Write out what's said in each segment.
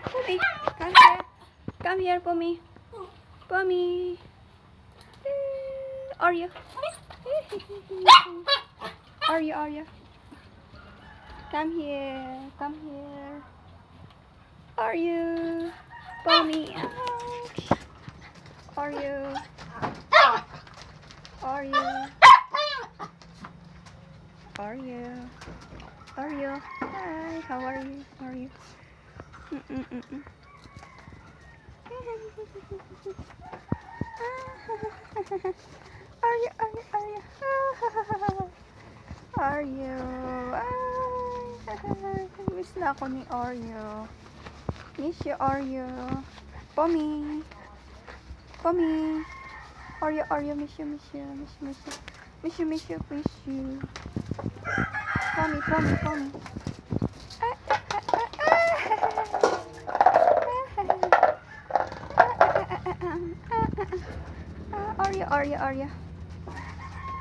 Pumi. Come here. Come here, Pumi. Pumi. Oreo. Oreo. Come here. Come here. Oreo. Pumi. Ouch. Oreo. Oreo. Oreo. Oreo. Hi. How are you? How are you? Oreo. Oreo. Miss na ako ni Oreo. Miss you, Oreo. Pumi. Pumi. Oreo. Miss you. Pumi.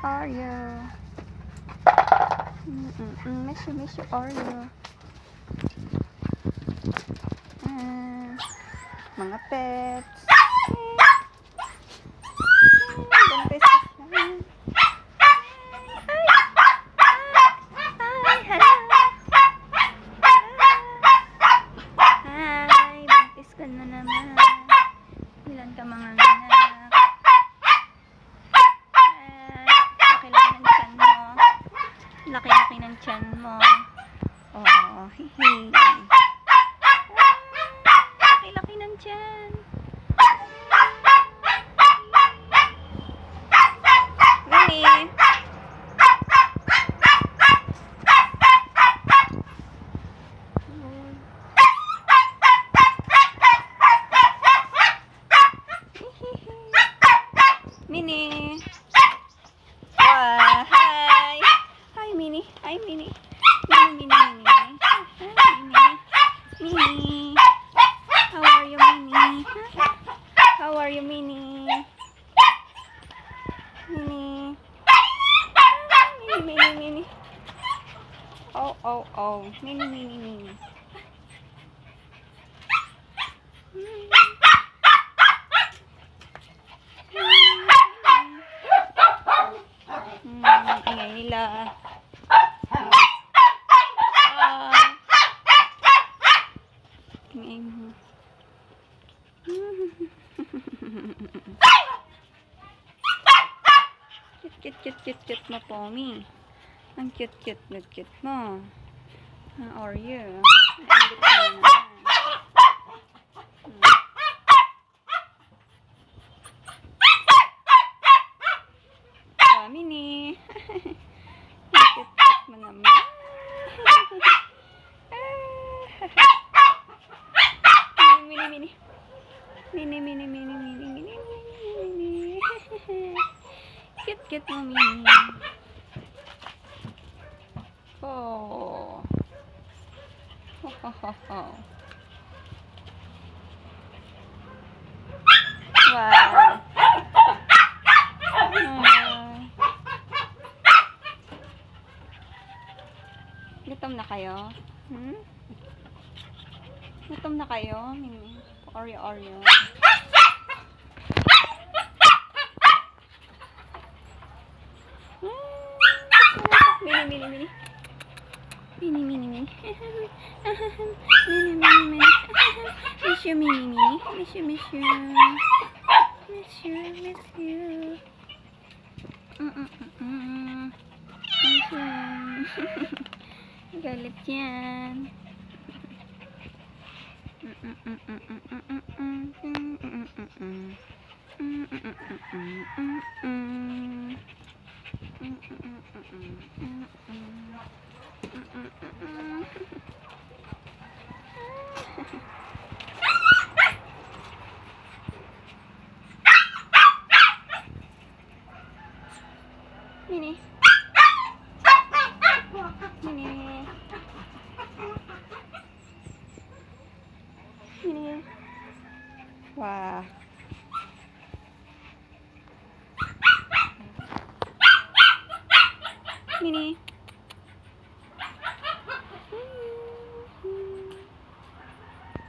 Oreo. Miss you, Oreo. Mga pets. Hi, buntis ka na naman. Ilan ka mga anak? Laki-laki ng tiyan mo. Oh, hihi. Laki-laki ng tiyan. Minnie. Minnie. Hi. Hi, Minnie. Minnie. How are you, Minnie? How are you, Minnie? Minnie. Oh. Minnie. Ingay nila. Ingay mo. Cute mo, Pumi. Ang cute mo. How are you? Nainggit ka naman. Minnie. Cute mo naman. Minnie. Cute mo, Minnie. Oh. Wow. Gutom na kayo? Gutom na kayo? Oreo. Minnie. Miss you, Minnie. Miss you. Galit yan. Minnie. Wow. Minnie.